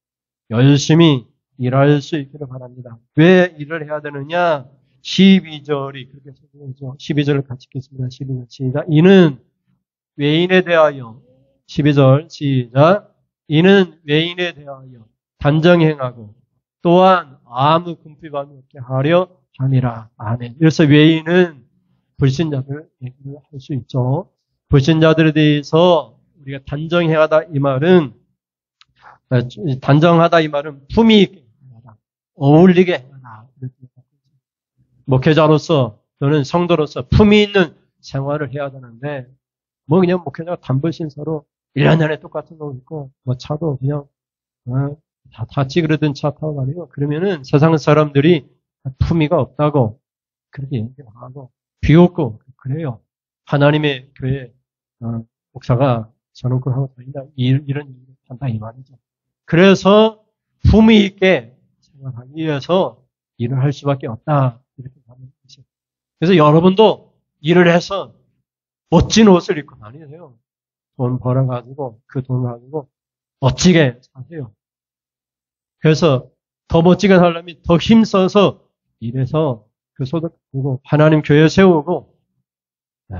열심히 일할 수 있기를 바랍니다. 왜 일을 해야 되느냐? 12절이 그렇게 설명하죠. 12절을 같이 읽겠습니다. 12절 시작. 이는 외인에 대하여 12절 시작. 이는 외인에 대하여 단정행하고 또한 아무 궁핍함이 없게 하려 함이라. 아멘. 그래서 외인은 불신자들 얘기를 할 수 있죠. 불신자들에 대해서 우리가 단정하다 이 말은 품위 있게 하다, 어울리게 하다. 목회자로서 또는 성도로서 품위 있는 생활을 해야 되는데 그냥 목회자가 단벌신사로 1년 내내 똑같은 옷 입고 차도 그냥 다 찌그러든 차 타고 다니고 그러면은 세상 사람들이 품위가 없다고 그렇게 얘기하고 비웃고 그래요. 하나님의 교회 목사가 저는 그걸 하고 다닌다. 이런 일을 한다 이 말이죠. 그래서 품위 있게 생활하기 위해서 일을 할 수밖에 없다. 이렇게 하는 것이죠. 그래서 여러분도 일을 해서 멋진 옷을 입고 다니세요. 돈 벌어가지고 그 돈 가지고 멋지게 사세요. 그래서 더 멋지게 살려면 더 힘써서 일해서 그 소득 주고 하나님 교회 세우고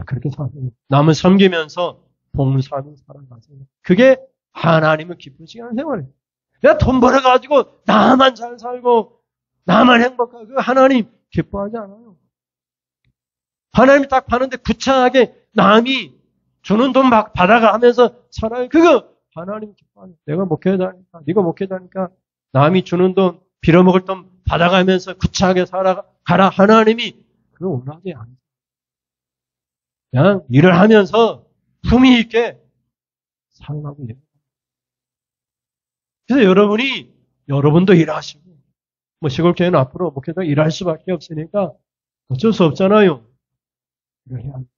그렇게 사세요. 남을 섬기면서 봉사하며 살아가세요. 그게 하나님을 기쁘시게 하는 생활이에요. 내가 돈 벌어가지고 나만 잘 살고 나만 행복하고 하나님 기뻐하지 않아요. 하나님이 딱 파는데 구차하게 남이 주는 돈 막 받아가 하면서 살아요. 그거 하나님 기뻐하죠. 내가 목회자니까 네가 목회자니까 남이 주는 돈 빌어먹을 돈 받아가면서 구차하게 살아가라. 하나님이 그거 원하지 않아요. 그냥 일을 하면서 품위 있게 살라고 해요. 그래서 여러분도 일하시고, 시골교회는 앞으로 목회자가 일할 수밖에 없으니까 어쩔 수 없잖아요. 일을 해야 합니다.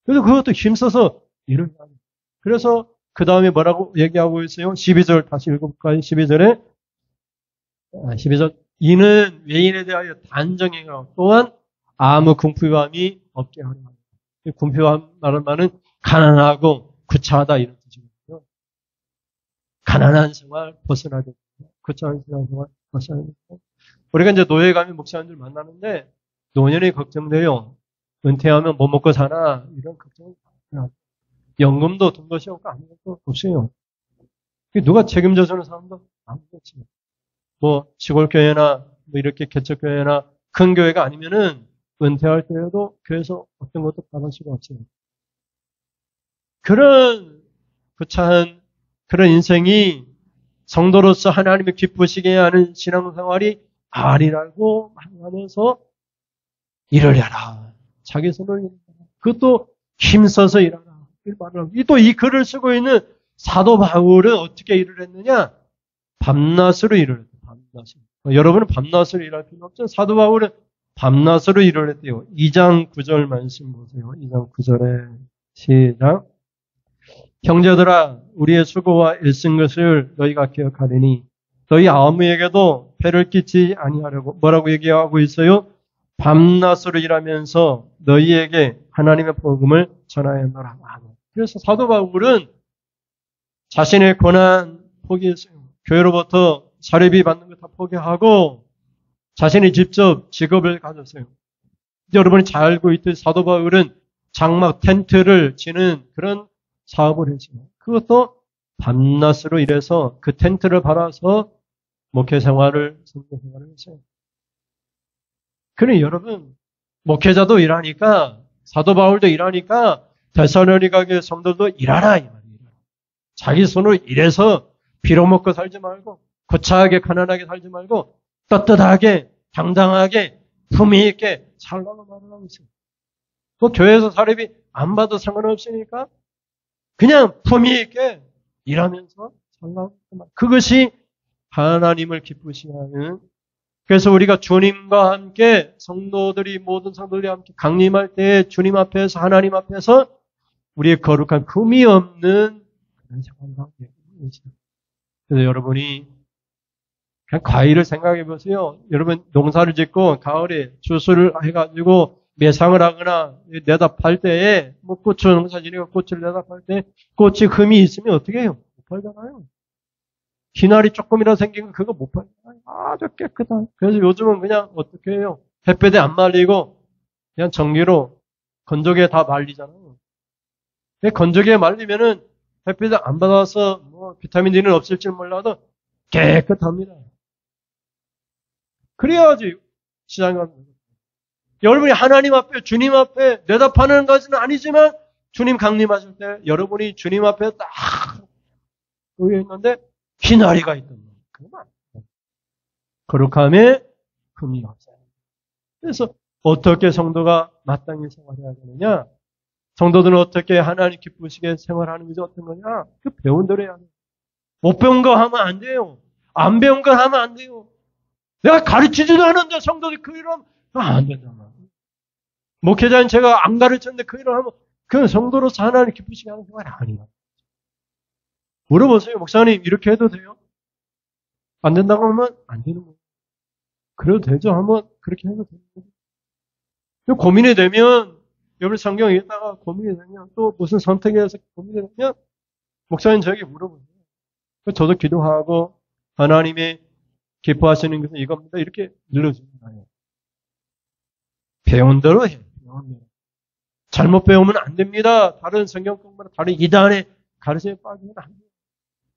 그래서 그것도 힘써서 일을 해야 합니다. 그래서 그 다음에 뭐라고 얘기하고 있어요? 12절 다시 읽어볼까요? 12절 이는 외인에 대하여 단정행하고 또한 아무 궁핍함이 없게 하려 합니다. 궁핍함 말은 가난하고 구차하다 이런 뜻이거든요. 가난한 생활 벗어나야 됩니다. 구차한 생활 벗어나야 됩니다. 우리가 이제 노예 가면 목사님들 만나는데 노년이 걱정돼요. 은퇴하면 뭐 먹고 사나 이런 걱정이 많아요. 연금도 든 것이 없고 아무것도 없어요. 누가 책임져주는 사람도 아무것도 없어요. 시골교회나 이렇게 개척교회나 큰 교회가 아니면은 은퇴할 때에도 교회에서 어떤 것도 받을 수가 없어요. 그런 구차한 그런 인생이 성도로서 하나님을 기쁘시게 하는 신앙생활이 아니라고 말하면서 일을 해라. 자기 손을 일해라. 그것도 힘써서 일하라. 또 이 글을 쓰고 있는 사도 바울은 어떻게 일을 했느냐? 밤낮으로 일을 했어요. 밤낮으로. 여러분은 밤낮으로 일할 필요 없죠? 사도 바울은 밤낮으로 일을 했대요. 2장 9절 말씀 보세요. 2장 9절에 시작. 형제들아 우리의 수고와 애쓴 것을 너희가 기억하리니 너희 아무에게도 폐를 끼치지 아니하려고 뭐라고 얘기하고 있어요? 밤낮으로 일하면서 너희에게 하나님의 복음을 전하였노라. 그래서 사도 바울은 자신의 권한 포기했어요. 교회로부터 사례비 받는 거 다 포기하고 자신이 직접 직업을 가졌어요. 여러분이 잘 알고 있듯 사도 바울은 장막 텐트를 치는 그런 사업을 했어요. 그것도 밤낮으로 일해서 그 텐트를 팔아서 목회 생활을, 선교 생활을 했어요. 그러니 여러분, 목회자도 일하니까, 사도 바울도 일하니까, 데살로니가 교회 성도도 일하라, 이 말이에요. 자기 손으로 일해서 빌어먹고 살지 말고, 거창하게 가난하게 살지 말고, 떳떳하게, 당당하게, 품위 있게 살라고 말을 하고 있어요. 교회에서 사례비 안 받아도 상관없으니까, 그냥 품위 있게 일하면서 살라고. 그것이 하나님을 기쁘시게 하는. 그래서 우리가 주님과 함께 성도들이 모든 성도들이 함께 강림할 때 주님 앞에서 하나님 앞에서 우리의 거룩한 흠이 없는 그런 생활을 하고 있어요. 그래서 여러분이 그냥 과일을 생각해 보세요. 여러분 농사를 짓고 가을에 추수를 해가지고 매상을 하거나 내다 팔 때에 고추 농사 지니까 고추를 내다 팔 때 꽃이 흠이 있으면 어떻게 해요? 못 팔잖아요. 기날이 조금이라도 생기면 그거 못 팔잖아요. 아주 깨끗한. 그래서 요즘은 그냥 어떻게 해요? 햇볕에 안 말리고 그냥 전기로 건조기에 다 말리잖아요. 건조기에 말리면은 햇빛을 안 받아서 비타민 D는 없을지 몰라도 깨끗합니다. 그래야지 시장에 가는 거예요. 여러분이 하나님 앞에 주님 앞에 내다 파는 것은 아니지만 주님 강림하실 때 여러분이 주님 앞에 딱 놓여 있는데 기나리가 있던 거예요. 그러면 안 돼요. 거룩함에 금이 없어요. 그래서 어떻게 성도가 마땅히 생활해야 되느냐? 성도들은 어떻게 하나님 기쁘시게 생활하는 것이 어떤 거냐? 그 배운 대로 해야 돼요. 못 배운 거 하면 안 돼요. 안 배운 거 하면 안 돼요. 내가 가르치지도 않았는데 성도들이 그 이러면 안 된단 말이에요. 목회자는 제가 안 가르쳤는데 그 일을 하면 그건 성도로서 하나님 기쁘시게 하는 게 아니야. 물어보세요. 목사님 이렇게 해도 돼요? 안 된다고 하면 안 되는 거예요. 그래도 되죠. 하면 그렇게 해도 되는 거예요. 고민이 되면 여러분 성경 읽다가 고민이 되면 또 무슨 선택에서 고민이 되면 목사님 저에게 물어보세요. 저도 기도하고 하나님이 기뻐하시는 것은 이겁니다. 이렇게 눌러줍니다. 배운 대로 해요. 배운 대로. 잘못 배우면 안 됩니다. 다른 성경 공부나 다른 이단의 가르침에 빠지면 안 돼요.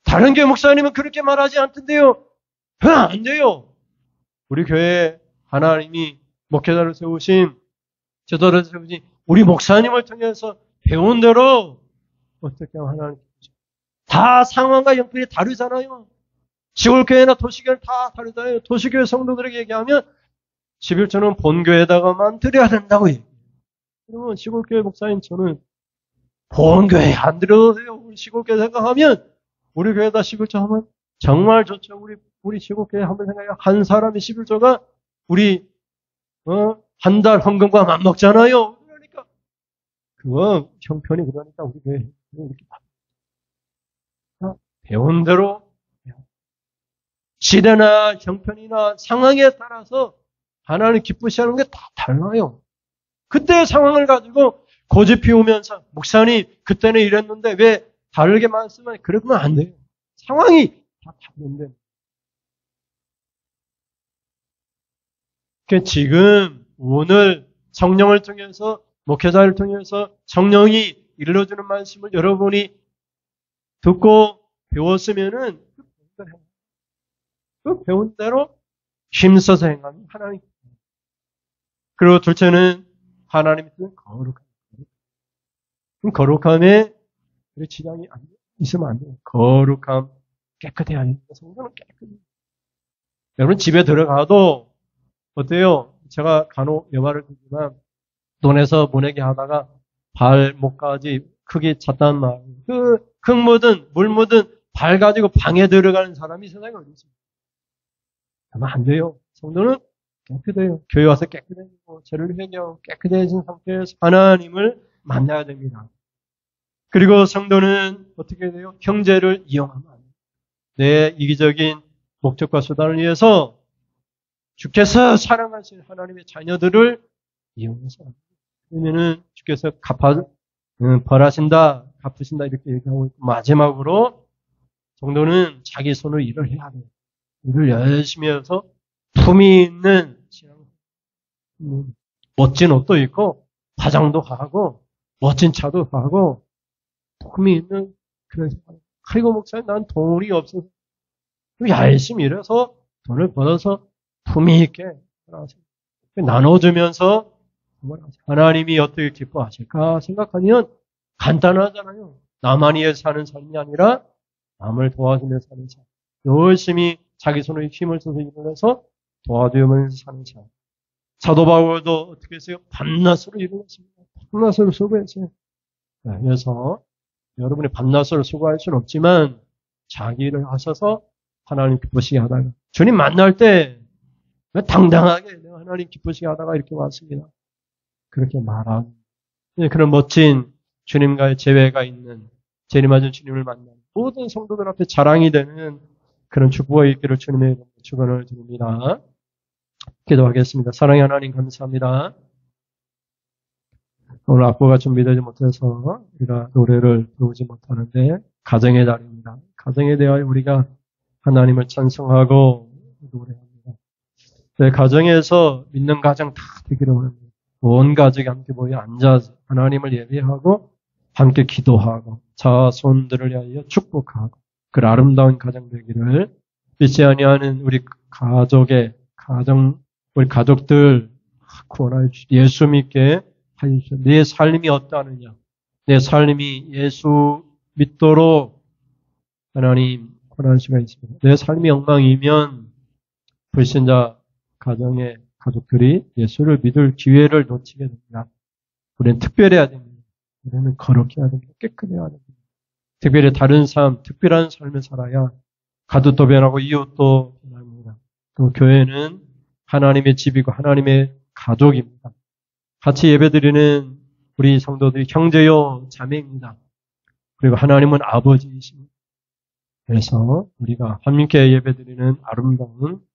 다른 교회 목사님은 그렇게 말하지 않던데요. 안 돼요. 우리 교회에 하나님이 목회자를 세우신, 제도를 세우신 우리 목사님을 통해서 배운 대로 어떻게 하면 하나님 다 상황과 형편이 다르잖아요. 시골교회나 도시교회는 다 다르잖아요. 도시교회 성도들에게 얘기하면 11조는 본교회에다가만 드려야 된다고 얘기해요. 그러면 시골교회 목사님 저는 본교회 안 드려도 돼요. 우리 시골교회 생각하면 우리 교회에다 11조 하면 정말 좋죠. 우리 시골교회 한번 생각해요. 한 사람이 11조가 우리 한 달 헌금과 맞먹잖아요. 그러니까 그거 형편이 그러니까 우리 교회 이렇게 배운 대로 시대나 형편이나 상황에 따라서 하나님 기쁘시하는 게 다 달라요. 그때의 상황을 가지고 고집 피우면서 목사님 그때는 이랬는데 왜 다르게 말씀하니 그러면 안 돼요. 상황이 다 다른데. 그러니까 지금 오늘 성령을 통해서 목회자를 통해서 성령이 일러주는 말씀을 여러분이 듣고 배웠으면은 그 배운 대로 힘써서 행하면 하나님. 그리고 둘째는 하나님의 뜻은 거룩함에 지장이 있으면 안 돼요. 거룩함, 깨끗해야 합니다. 성도는 깨끗해요. 여러분 집에 들어가도 어때요? 제가 간혹 여말을 듣지만 논에서 보내게 하다가 발목까지 크게 찼단 말이에요. 흙 묻은 물 묻은 발 가지고 방에 들어가는 사람이 세상에 어디 있습니까? 아마 안 돼요. 성도는 깨끗해요. 교회 와서 깨끗해지고 죄를 회개하고 깨끗해진 상태에서 하나님을 만나야 됩니다. 그리고 성도는 어떻게 돼요? 형제를 이용하면 안 돼요. 내 이기적인 목적과 수단을 위해서 주께서 사랑하신 하나님의 자녀들을 이용해서 그러면은 주께서 벌하신다, 갚으신다 이렇게 얘기하고 있고 마지막으로 성도는 자기 손으로 일을 해야 돼요. 일을 열심히 해서 품이 있는 멋진 옷도 입고 화장도 하고 멋진 차도 하고 품이 있는 그런 사람. 그리고 목사님 난 돈이 없어서 열심히 일해서 돈을 벌어서 품이 있게 나눠주면서 하나님이 어떻게 기뻐하실까 생각하면 간단하잖아요. 나만 위해 사는 삶이 아니라 남을 도와주며 사는 삶. 열심히 자기 손으로 힘을 써서 일을 해서 도와주면서 사는 삶. 사도 바울도 어떻게 했어요? 밤낮으로 일을 했습니다. 밤낮으로 수고했어요. 그래서 여러분이 밤낮으로 수고할 수는 없지만 자기 일을 하셔서 하나님 기쁘시게 하다가 주님 만날 때 당당하게 내가 하나님 기쁘시게 하다가 이렇게 왔습니다. 그렇게 말하는 그런 멋진 주님과의 재회가 있는 재림하신 주님을 만나는 모든 성도들 앞에 자랑이 되는 그런 축복가 있기를 주님의 축원을 드립니다. 기도하겠습니다. 사랑의 하나님 감사합니다. 오늘 악보가 준비되지 못해서 우리가 노래를 부르지 못하는데 가정의 달입니다. 가정에 대하여 우리가 하나님을 찬송하고 노래합니다. 네, 가정에서 믿는 가정 다 되기를 원합니다. 온 가족이 함께 모여 앉아서 하나님을 예배하고 함께 기도하고 자손들을 위하여 축복하고 그 아름다운 가정 되기를 믿지 아니하는 우리 우리 가족들 구원하여 주시고 예수 믿게 하여 주시고 내 삶이 어떠하느냐 내 삶이 예수 믿도록 하나님 권할 수가 있습니다. 내 삶이 엉망이면 불신자 가정의 가족들이 예수를 믿을 기회를 놓치게 됩니다. 우리는 특별해야 됩니다. 우리는 거룩해야 됩니다. 깨끗해야 됩니다. 특별히 다른 삶, 특별한 삶을 살아야 가족도 변하고 이웃도 변합니다. 또 교회는 하나님의 집이고 하나님의 가족입니다. 같이 예배드리는 우리 성도들이 형제요 자매입니다. 그리고 하나님은 아버지이십니다. 그래서 우리가 함께 예배드리는 아름다운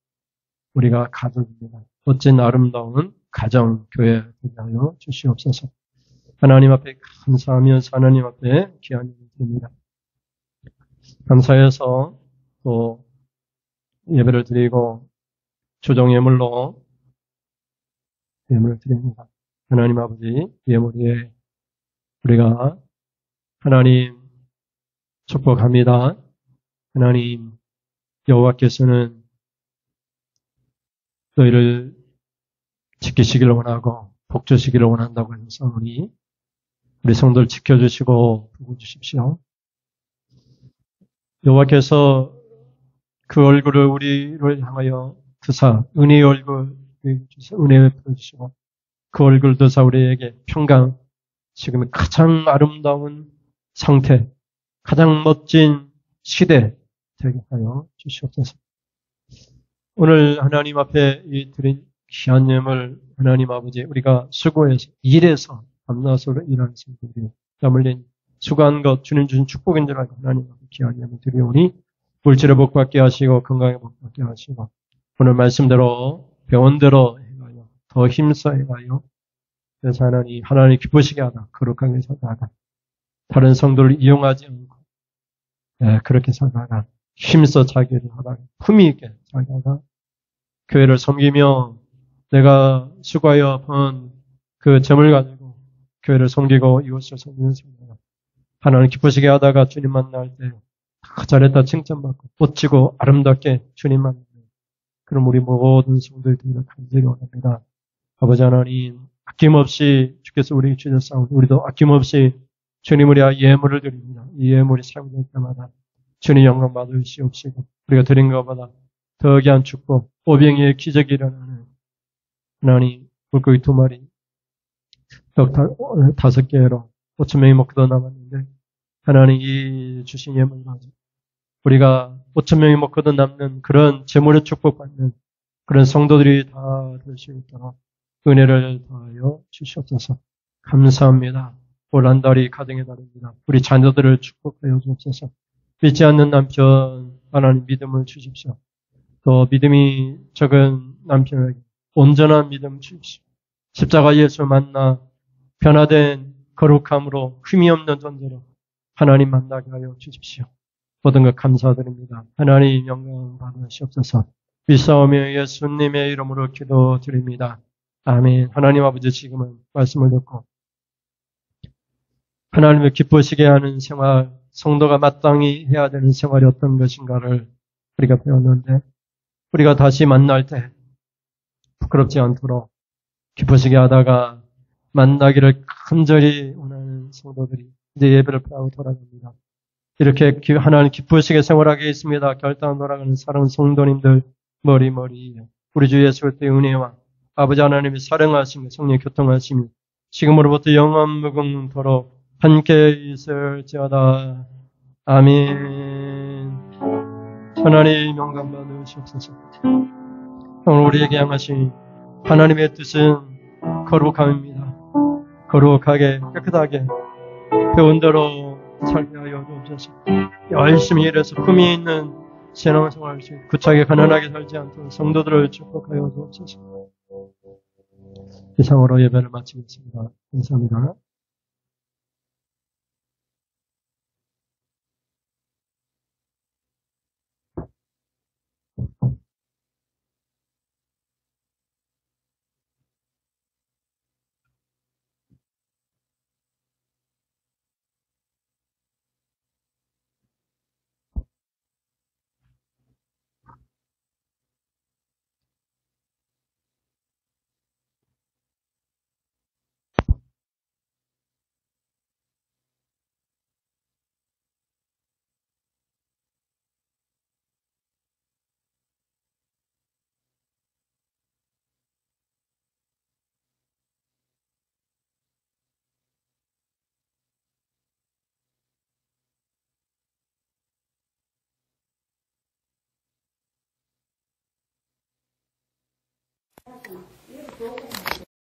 우리가 가족입니다. 멋진 아름다운 가정, 교회 되게 하여 주시옵소서. 하나님 앞에 감사하면서 하나님 앞에 귀한 예배 드립니다. 감사해서 또 예배를 드리고 조정 예물로 예물을 드립니다. 하나님 아버지 예물에 우리가 하나님 축복합니다. 하나님 여호와께서는 너희를 지키시기를 원하고 복주시기를 원한다고 해서 우리 성도를 지켜주시고 복주십시오. 여호와께서 그 얼굴을 우리를 향하여 드사 은혜의 얼굴 은혜 베풀어주시고 그 얼굴 드사 우리에게 평강 지금 가장 아름다운 상태 가장 멋진 시대 되게 하여 주시옵소서. 오늘 하나님 앞에 이 드린 귀한 예물 하나님 아버지 우리가 수고해서 일해서 밤낮으로 일하는 성도들이 땀 흘린 수고한 것 주님 주신 축복인 줄 알고 하나님 앞에 귀한 예물 드리오니 물질의 복 받게 하시고 건강의 복 받게 하시고 오늘 말씀대로 배운대로 해가요 더 힘써 해가요 그래서 하나님 기쁘시게 하다 거룩하게 살다가 다른 성도를 이용하지 않고 그렇게 살다가 힘써 자기를 하다가 품위 있게 살다가 교회를 섬기며 내가 수고하여 번 그 점을 가지고 교회를 섬기고 이웃을 섬기는 생각 하나님 기쁘시게 하다가 주님 만날 때 잘했다 칭찬받고 멋지고 아름답게 주님 만나는 그럼 우리 모든 성도들이 간절히 원합니다. 아버지 하나님 아낌없이 주께서 우리에게 주셨사오니 우리도 아낌없이 주님을 위하여 예물을 드립니다. 이 예물이 사용될 때마다 주님 영광 받으시옵시고 우리가 드린 것보다 더 귀한 축복 오병이의 기적이 일어나는 하나님 물고기 2마리 떡 5개로 5,000명이 먹고 더 남았는데 하나님 이 주신 예물 가지고 우리가 5,000명이 먹고 더 남는 그런 재물의 축복받는 그런 성도들이 다 될 수 있도록 은혜를 더하여 주시옵소서. 감사합니다. 올 한 달이 가정의 달입니다. 우리 자녀들을 축복하여 주옵소서. 믿지 않는 남편 하나님 믿음을 주십시오. 또 믿음이 적은 남편에게 온전한 믿음 주십시오. 십자가 예수 만나 변화된 거룩함으로 흠이 없는 존재로 하나님 만나게 하여 주십시오. 모든 것 감사드립니다. 하나님 영광 받으시옵소서. 믿사오며 예수님의 이름으로 기도드립니다. 아멘. 하나님 아버지 지금은 말씀을 듣고 하나님을 기쁘시게 하는 생활, 성도가 마땅히 해야 되는 생활이 어떤 것인가를 우리가 배웠는데 우리가 다시 만날 때 부끄럽지 않도록 기쁘시게 하다가 만나기를 간절히 원하는 성도들이 이제 예배를 하고 돌아갑니다. 이렇게 하나님 기쁘시게 생활하게 있습니다. 결단 돌아가는 사랑하는 성도님들 머리 우리 주 예수 그리스도의 은혜와 아버지 하나님의 사랑하심과 성령의 교통하심이 지금으로부터 영원 무궁토록 함께 있을지어다. 아멘. 하나님 영광 받으시옵소서. 오늘 우리에게 향하신 하나님의 뜻은 거룩함입니다. 거룩하게 깨끗하게 배운 대로 살게 하여 주옵소서. 열심히 일해서 품위 있는 신앙생활을 구차하게 가난하게 살지 않도록 성도들을 축복하여 주옵소서. 이상으로 예배를 마치겠습니다. 감사합니다.